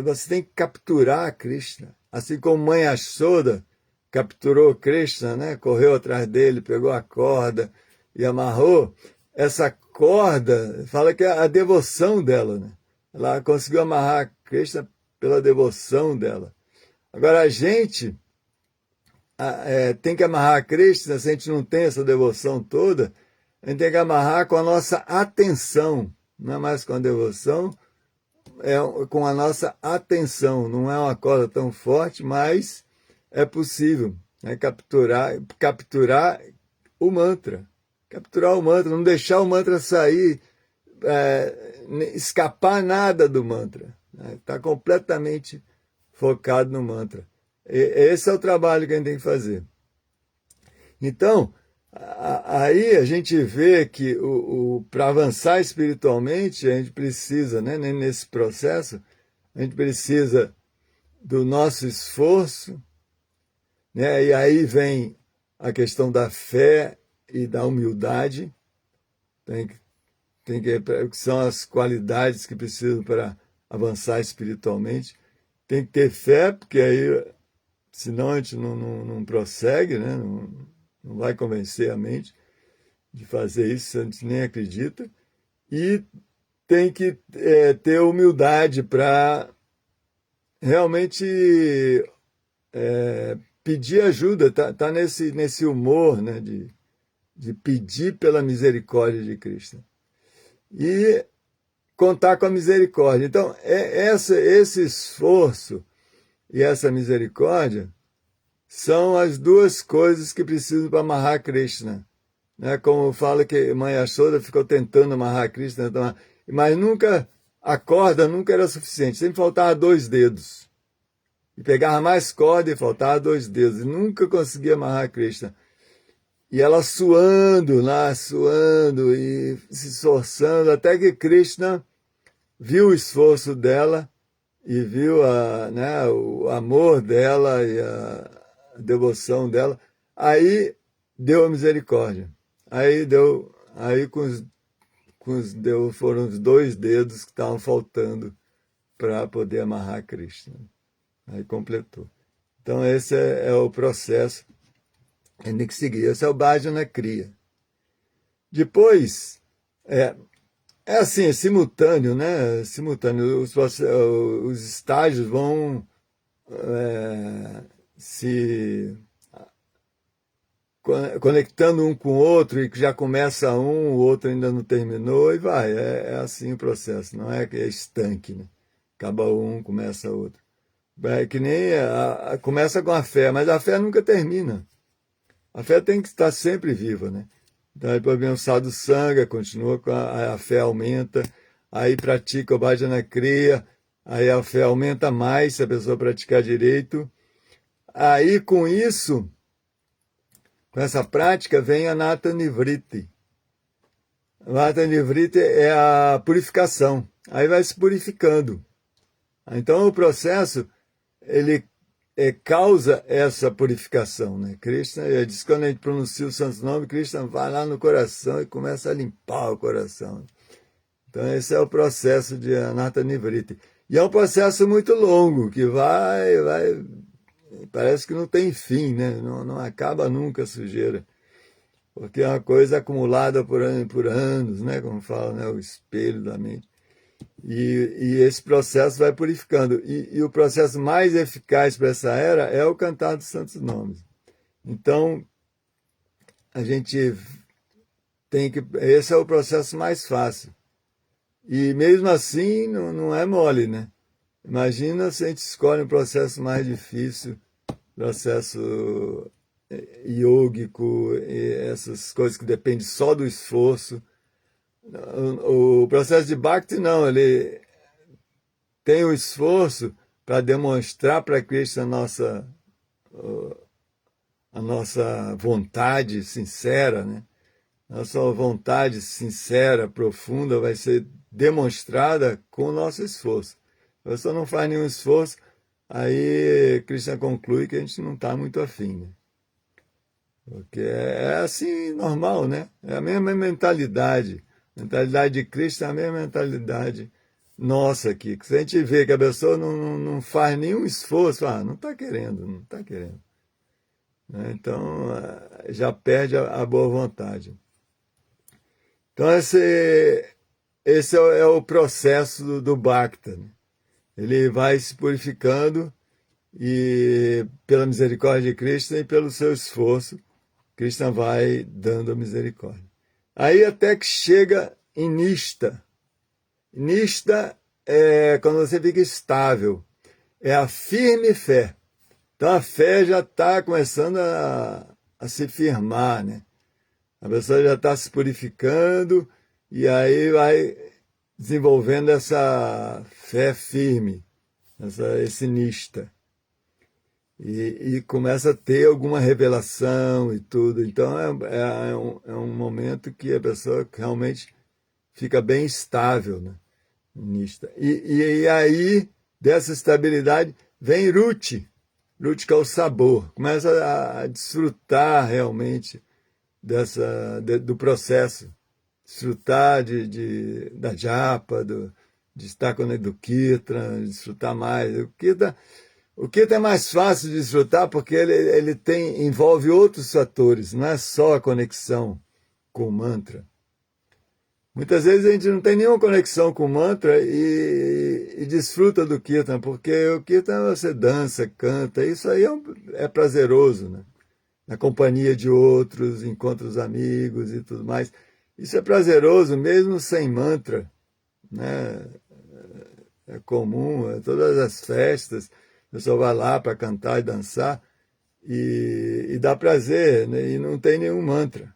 você tem que capturar Krishna, assim como Mãe Yashoda capturou Krishna, né? Correu atrás dele, pegou a corda e amarrou. Essa corda, fala que é a devoção dela, né? Ela conseguiu amarrar Krishna pela devoção dela. Agora, a gente tem que amarrar Krishna, se a gente não tem essa devoção toda, a gente tem que amarrar com a nossa atenção, não é mais com a devoção, é com a nossa atenção. Não é uma corda tão forte, mas é possível, né, capturar o mantra. Capturar o mantra, não deixar o mantra sair, escapar nada do mantra. Está completamente focado no mantra. Esse é o trabalho que a gente tem que fazer. Então, aí a gente vê que para avançar espiritualmente, a gente precisa, né, nesse processo, a gente precisa do nosso esforço, né, e aí vem a questão da fé e da humildade, que são as qualidades que precisam para avançar espiritualmente. Tem que ter fé, porque aí, senão a gente não prossegue, né? Não vai convencer a mente de fazer isso, a gente nem acredita. E tem que ter humildade para realmente pedir ajuda, tá nesse humor, né, de pedir pela misericórdia de Krishna. E contar com a misericórdia. Então, esse esforço e essa misericórdia são as duas coisas que precisam para amarrar Krishna. Né? Como fala que Mãe Yashoda ficou tentando amarrar Krishna, mas nunca, a corda nunca era suficiente, sempre faltava 2 dedos. E pegava mais corda e faltava 2 dedos, e nunca conseguia amarrar Krishna. E ela suando lá, suando e se esforçando, até que Krishna viu o esforço dela e viu o amor dela e a devoção dela, aí deu a misericórdia. Foram os 2 dedos que estavam faltando para poder amarrar Krishna. Aí completou. Então esse é o processo que tem que seguir. Esse é o Bhajana Kriya. Depois, assim, é simultâneo, né? Simultâneo. Os estágios vão se conectando um com o outro, e que já começa um, o outro ainda não terminou, e vai. É assim o processo, não é que é estanque, né? Acaba um, começa outro. É que nem começa com a fé, mas a fé nunca termina. A fé tem que estar sempre viva, né? Então, depois vem o sadhu sanga, continua com a fé aumenta, aí pratica o bhajana kriya, aí a fé aumenta mais se a pessoa praticar direito. Aí, com isso, com essa prática, vem a Nata Nivriti. A Nata Nivriti é a purificação. Aí vai se purificando. Então, o processo, ele causa essa purificação, né? Krishna, diz que quando a gente pronuncia o santo nome, Krishna vai lá no coração e começa a limpar o coração. Então esse é o processo de Anata Nivriti. E é um processo muito longo, que vai, parece que não tem fim, né? Não acaba nunca a sujeira. Porque é uma coisa acumulada por anos, né? Como fala, né? O espelho da mente. E esse processo vai purificando. E o processo mais eficaz para essa era é o cantar dos santos nomes. Então, a gente tem que... Esse é o processo mais fácil. E mesmo assim, não é mole, né? Imagina se a gente escolhe um processo mais difícil, processo iógico, essas coisas que dependem só do esforço. O processo de Bhakti não, ele tem o esforço para demonstrar para Krishna a nossa vontade sincera, né? Nossa vontade sincera, profunda, vai ser demonstrada com o nosso esforço. Se a pessoa não faz nenhum esforço, aí Krishna conclui que a gente não está muito afim, né? Porque é assim, normal, né? É a mesma mentalidade. A mentalidade de Krishna é a mesma mentalidade nossa aqui. Se a gente vê que a pessoa não faz nenhum esforço, não está querendo, não está querendo. Então, já perde a boa vontade. Então, esse é o processo do Bhakta, né? Ele vai se purificando e, pela misericórdia de Krishna e pelo seu esforço, Krishna vai dando a misericórdia. Aí até que chega em Nishta. Nishta é quando você fica estável. É a firme fé. Então a fé já está começando a se firmar, né? A pessoa já está se purificando e aí vai desenvolvendo essa fé firme, esse Nishta. E começa a ter alguma revelação e tudo. Então é um momento que a pessoa realmente fica bem estável, né? Nishta. E aí, dessa estabilidade, vem Ruchi. Ruchi, que é o sabor. Começa a desfrutar realmente do processo. Desfrutar da japa, de estar do Kirtan, desfrutar mais. O Kirtan é mais fácil de desfrutar porque ele envolve outros fatores, não é só a conexão com o mantra. Muitas vezes a gente não tem nenhuma conexão com o mantra e desfruta do Kirtan, porque o Kirtan você dança, canta, isso aí é prazeroso, né? Na companhia de outros, encontra os amigos e tudo mais. Isso é prazeroso mesmo sem mantra, né? É comum, todas as festas. pessoa vai lá para cantar e dançar e dá prazer, né? E não tem nenhum mantra.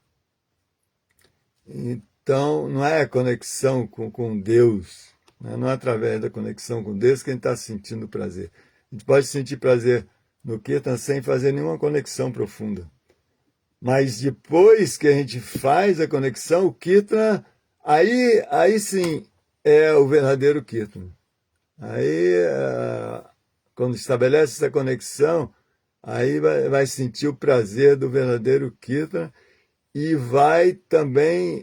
Então, não é a conexão com Deus, né? Não é através da conexão com Deus que a gente está sentindo prazer. A gente pode sentir prazer no Kirtan sem fazer nenhuma conexão profunda. Mas depois que a gente faz a conexão, o Kirtan, aí sim é o verdadeiro Kirtan. Aí, quando estabelece essa conexão, aí vai sentir o prazer do verdadeiro Kirtan e vai também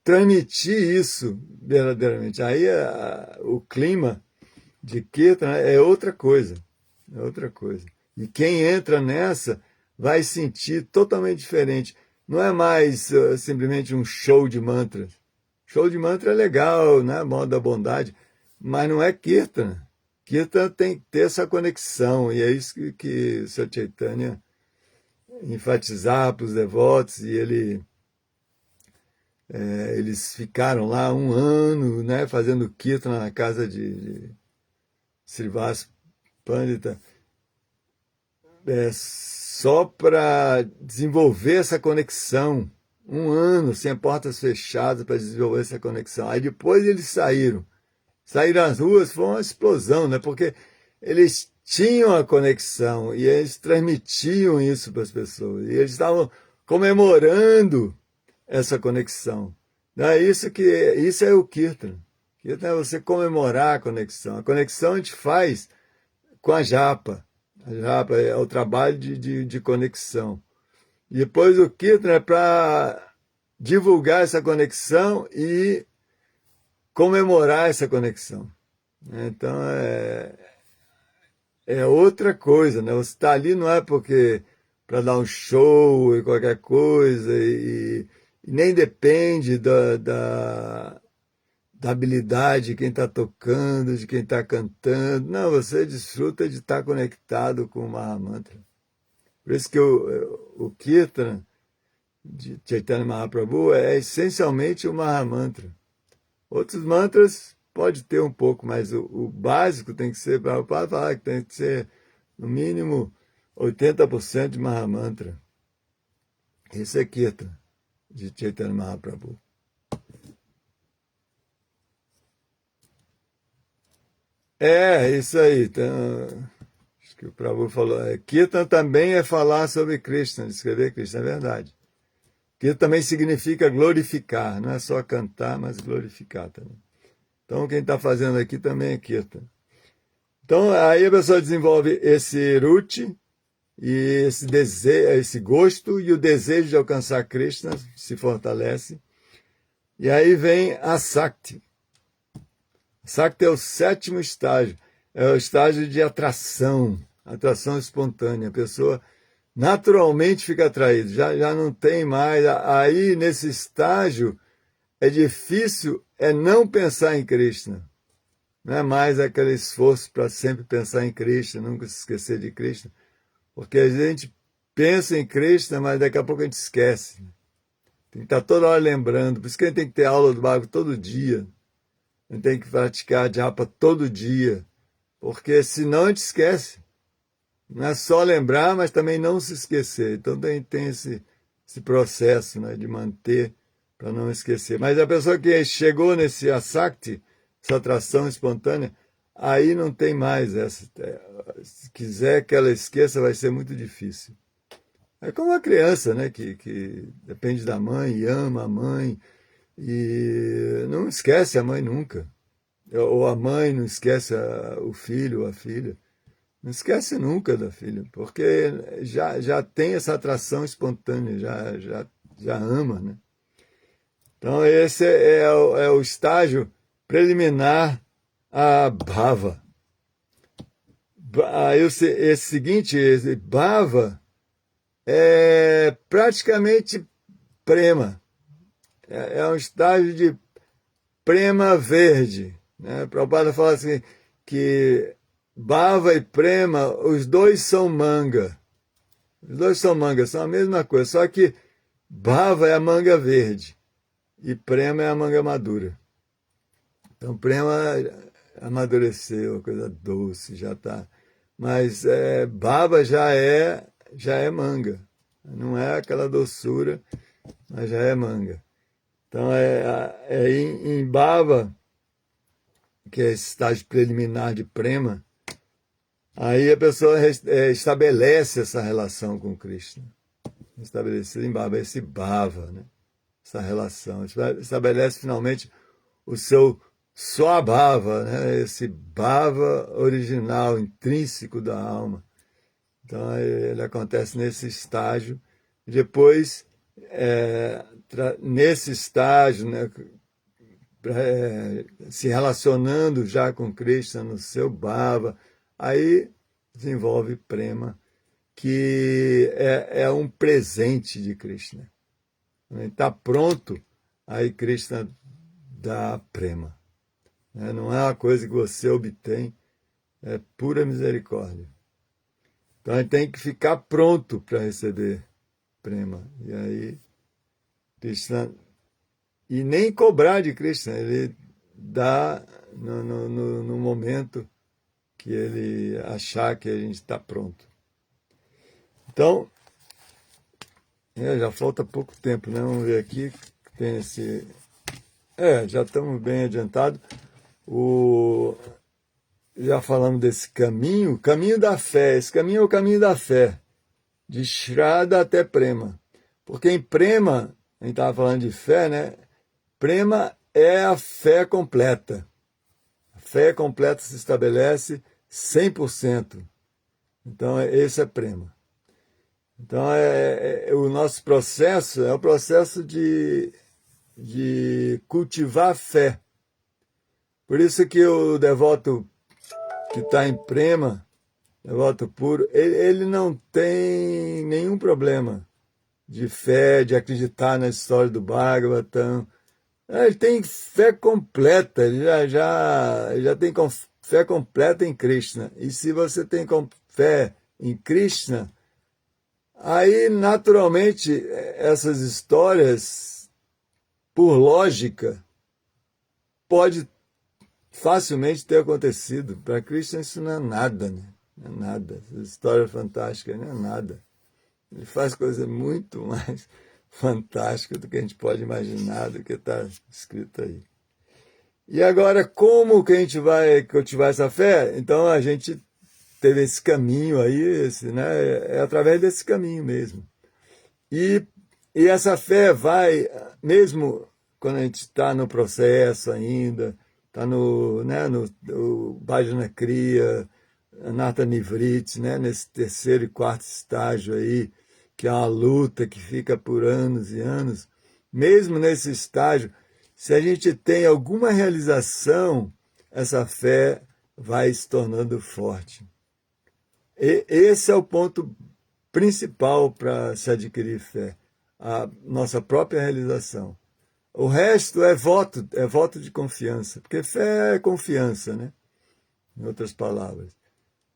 transmitir isso verdadeiramente. Aí o clima de Kirtan é outra coisa, é outra coisa. E quem entra nessa vai sentir totalmente diferente. Não é mais simplesmente um show de mantras. Show de mantra é legal, né? Modo da bondade, mas não é Kirtan. Kirtan tem que ter essa conexão, e é isso que o Sr. Chaitanya enfatizava para os devotos, e eles ficaram lá um ano, né, fazendo Kirtan na casa de Srivas Pandita, só para desenvolver essa conexão. Um ano sem portas fechadas para desenvolver essa conexão. Aí depois eles saíram às ruas, foi uma explosão, né? Porque eles tinham a conexão e eles transmitiam isso para as pessoas. E eles estavam comemorando essa conexão. Isso é o Kirtan. Kirtan é você comemorar a conexão. A conexão a gente faz com a japa. A japa é o trabalho de conexão. E depois o Kirtan é para divulgar essa conexão e comemorar essa conexão. Então é outra coisa, né? Você está ali não é porque para dar um show e qualquer coisa, e nem depende da habilidade de quem está tocando, de quem está cantando. Não, você desfruta de estar conectado com o Mahamantra. Por isso que o Kirtan de Chaitanya Mahaprabhu é essencialmente o Mahamantra. Outros mantras pode ter um pouco, mas o básico tem que ser, Prabhupada falar que tem que ser no mínimo 80% de Mahamantra. Esse é Kirtan de Chaitanya Mahaprabhu. Isso aí. Então, acho que o Prabhu falou. Kirtan também é falar sobre Krishna, descrever Krishna, é verdade. Kirtan também significa glorificar, não é só cantar, mas glorificar também. Então, quem está fazendo aqui também é Kirtan. Então, aí a pessoa desenvolve esse ruchi, e esse desejo, esse gosto e o desejo de alcançar Krishna se fortalece. E aí vem a Sakti. Sakti é o 7º estágio, é o estágio de atração espontânea. A pessoa naturalmente fica atraída, já não tem mais. Aí, nesse estágio, é difícil não pensar em Krishna. Não é mais aquele esforço para sempre pensar em Krishna, nunca se esquecer de Krishna. Porque a gente pensa em Krishna, mas daqui a pouco a gente esquece. Tem que estar toda hora lembrando. Por isso que a gente tem que ter aula do Bhagavad todo dia. A gente tem que praticar japa todo dia. Porque senão a gente esquece. Não é só lembrar, mas também não se esquecer. Então tem esse processo, né, de manter para não esquecer. Mas a pessoa que chegou nesse asakti, essa atração espontânea, aí não tem mais essa. Se quiser que ela esqueça, vai ser muito difícil. É como uma criança, né, que depende da mãe, e ama a mãe, e não esquece a mãe nunca. Ou a mãe não esquece o filho ou a filha. Não esquece nunca da filha, porque já tem essa atração espontânea, já ama, né? Então esse é o estágio preliminar a bhava. Aí esse seguinte, esse bhava, é praticamente prema. É um estágio de prema verde. Né? Prabhupada fala assim, que bhava e prema, os dois são manga. Os dois são manga, são a mesma coisa, só que bhava é a manga verde e prema é a manga madura. Então prema amadureceu, coisa doce, já está mas baba já é manga. Não é aquela doçura, mas já é manga. Então, em baba, que é esse estágio preliminar de prema, aí a pessoa estabelece essa relação com Krishna. Estabelecido em baba, esse bhava, né? Essa relação. Estabelece finalmente o seu swabhava, né? Esse bhava original, intrínseco da alma. Então, ele acontece nesse estágio. Depois, nesse estágio, né, se relacionando já com Krishna no seu bhava, aí desenvolve prema, que é um presente de Krishna. Está pronto, aí Krishna dá prema. Não é uma coisa que você obtém, é pura misericórdia. Então ele tem que ficar pronto para receber prema. E aí, Krishna. E nem cobrar de Krishna, ele dá no momento que ele achar que a gente está pronto. Então, já falta pouco tempo, né? Vamos ver aqui. Tem esse. Já estamos bem adiantados. Já falamos desse caminho da fé. Esse caminho é o caminho da fé, de Shraddha até Prema. Porque em Prema, a gente estava falando de fé, né? Prema é a fé completa. A fé completa se estabelece 100%. Então, esse é Prema. Então, o nosso processo é o processo de cultivar a fé. Por isso que o devoto que está em prema, devoto puro, ele não tem nenhum problema de fé, de acreditar na história do Bhagavatam. Ele tem fé completa, ele já tem fé completa em Krishna. E se você tem fé em Krishna, aí, naturalmente, essas histórias, por lógica, pode facilmente ter acontecido. Para Krishna isso não é nada, né? Não é nada. Essa história fantástica não é nada. Ele faz coisa muito mais fantástica do que a gente pode imaginar, do que está escrito aí. E agora, como que a gente vai cultivar essa fé? Então, a gente teve esse caminho aí, né? É através desse caminho mesmo. E essa fé vai, mesmo quando a gente está no processo ainda, está no Bhajana Kriya, Anartha Nivriti, né? Nesse terceiro e quarto estágio aí, que é uma luta que fica por anos e anos, mesmo nesse estágio, se a gente tem alguma realização, essa fé vai se tornando forte. E esse é o ponto principal para se adquirir fé, a nossa própria realização. O resto é voto de confiança, porque fé é confiança, né? Em outras palavras.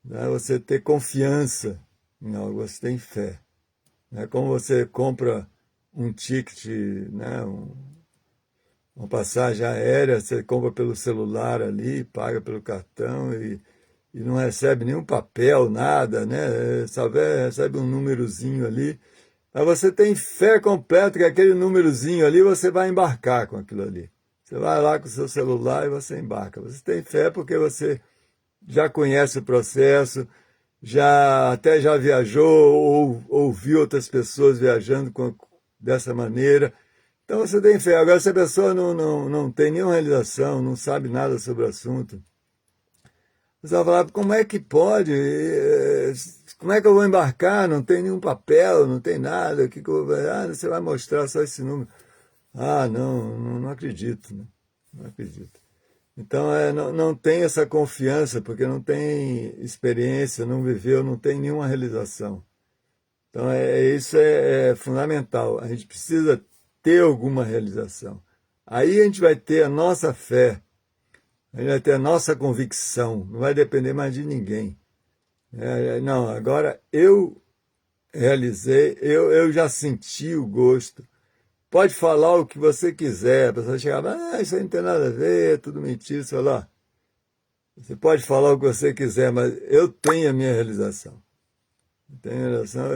Né? Você ter confiança em algo, você tem fé. Né? Como você compra um ticket, né? Uma passagem aérea, você compra pelo celular ali, paga pelo cartão e não recebe nenhum papel, nada, né? Recebe um númerozinho ali. Mas você tem fé completa que aquele númerozinho ali você vai embarcar com aquilo ali. Você vai lá com o seu celular e você embarca. Você tem fé porque você já conhece o processo, até já viajou ou ouviu outras pessoas viajando dessa maneira. Então você tem fé. Agora, se a pessoa não tem nenhuma realização, não sabe nada sobre o assunto, você vai falar, como é que pode? Como é que eu vou embarcar? Não tem nenhum papel, não tem nada. O que eu vou... você vai mostrar só esse número. Não acredito. Né? Não acredito. Então, não tem essa confiança, porque não tem experiência, não viveu, não tem nenhuma realização. Então, isso é fundamental. A gente precisa ter alguma realização. Aí a gente vai ter a nossa fé, a gente vai ter a nossa convicção, não vai depender mais de ninguém. Não, agora eu realizei, eu já senti o gosto. Pode falar o que você quiser. A pessoa chegava, isso aí não tem nada a ver, é tudo mentira. Você fala, Você pode falar o que você quiser, mas eu tenho a minha realização. Eu tenho a realização,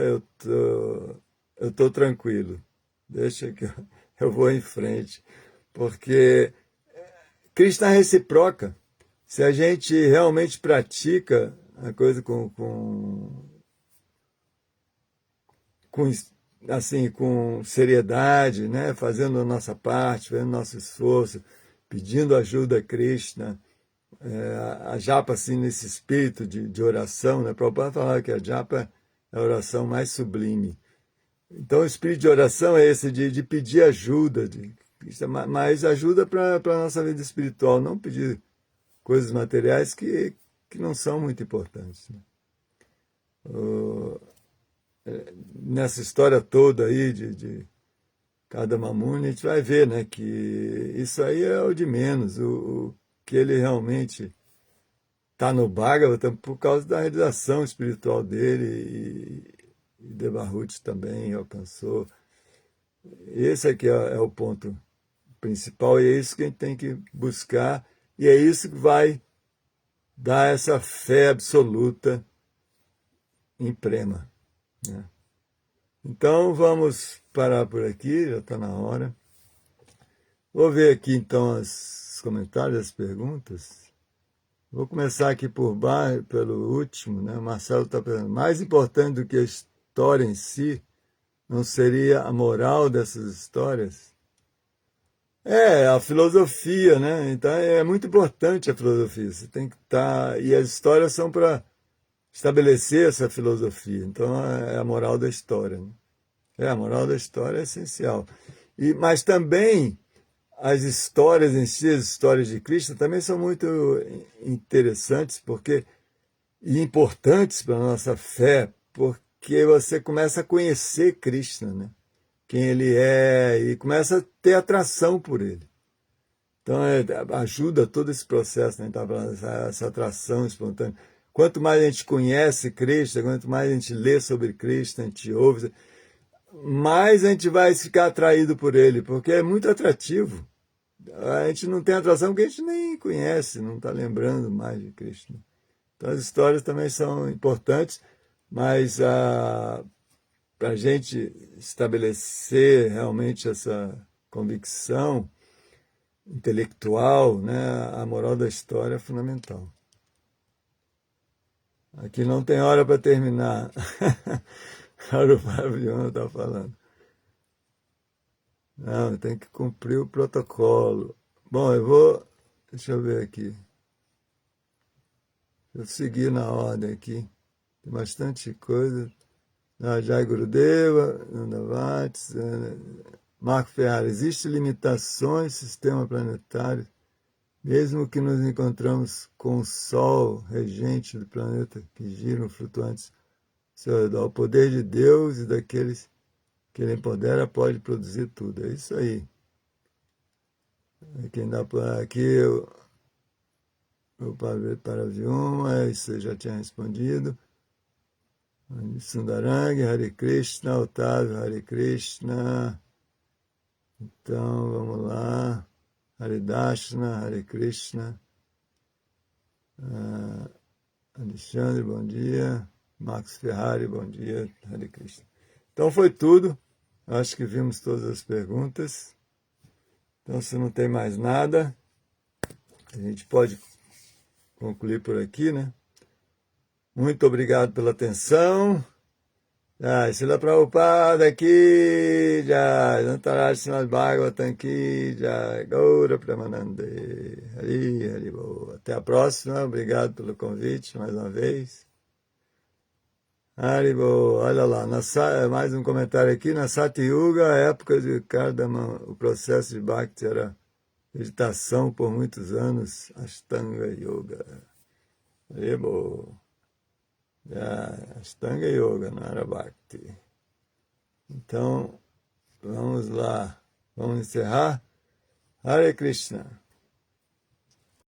eu tô tranquilo. Deixa que eu vou em frente. Porque Cristo é recíproca. Se a gente realmente pratica a coisa com, assim, com seriedade, né? Fazendo a nossa parte, fazendo o nosso esforço, pedindo ajuda a Cristo, né? A japa, assim, nesse espírito de oração, né? Prabhupada falava que a japa é a oração mais sublime. Então, o espírito de oração é esse, de pedir ajuda, mas ajuda para a nossa vida espiritual, não pedir coisas materiais que não são muito importantes. Né? Nessa história toda aí de cada Mamune, a gente vai ver, né, que isso aí é o de menos. O que ele realmente está no Bhagavatam por causa da realização espiritual dele e Devahuti também alcançou. Esse aqui é o ponto principal e é isso que a gente tem que buscar e é isso que vai dar essa fé absoluta em Prema. Né? Então vamos parar por aqui, já está na hora. Vou ver aqui então os comentários, as perguntas. Vou começar aqui por baixo, pelo último, né? O Marcelo está perguntando, mais importante do que a história em si, não seria a moral dessas histórias? É, a filosofia, né? Então é muito importante a filosofia. Você tem que estar. E as histórias são para estabelecer essa filosofia. Então é a moral da história. Né? A moral da história é essencial. Mas também as histórias em si, as histórias de Cristo, também são muito interessantes e importantes para a nossa fé, porque você começa a conhecer Cristo, né? Quem ele é, e começa a ter atração por ele. Então, ajuda todo esse processo, né? Essa atração espontânea. Quanto mais a gente conhece Cristo, quanto mais a gente lê sobre Cristo, a gente ouve, mais a gente vai ficar atraído por ele, porque é muito atrativo. A gente não tem atração porque a gente nem conhece, não está lembrando mais de Cristo. Então, as histórias também são importantes, mas para a gente estabelecer realmente essa convicção intelectual, né, a moral da história é fundamental. Aqui não tem hora para terminar. O Fabiano está falando. Não, tem que cumprir o protocolo. Bom, deixa eu ver aqui. Eu segui na ordem aqui. Tem bastante coisa. Jai Gurudeva, Nandavats, Marco Ferrari. Existem limitações no sistema planetário, mesmo que nos encontramos com o Sol, regente do planeta, que giram flutuantes ao seu redor. O poder de Deus e daqueles que ele empodera pode produzir tudo. É isso aí. Quem dá para aqui, o Paravyuma, isso eu já tinha respondido. Sundarang, Hare Krishna, Otávio, Hare Krishna. Então, vamos lá. Hare Dashna, Hare Krishna. Alexandre, bom dia. Marcos Ferrari, bom dia. Hare Krishna. Então, foi tudo. Acho que vimos todas as perguntas. Então, se não tem mais nada, a gente pode concluir por aqui, né? Muito obrigado pela atenção. Srila Prabhupada aqui, Jai, Santaraj Srimad Bhagavatam aqui, Jai, Gaura Pramanande, Hari, Hari Bo. Até a próxima, obrigado pelo convite mais uma vez. Hari Bo, olha lá, mais um comentário aqui, na Sati Yuga, a época de Kardama, o processo de Bhakti era meditação por muitos anos, Ashtanga Yoga. Hari Bo. Ashtanga Yoga, não era Bhakti. Então, vamos lá. Vamos encerrar. Hare Krishna.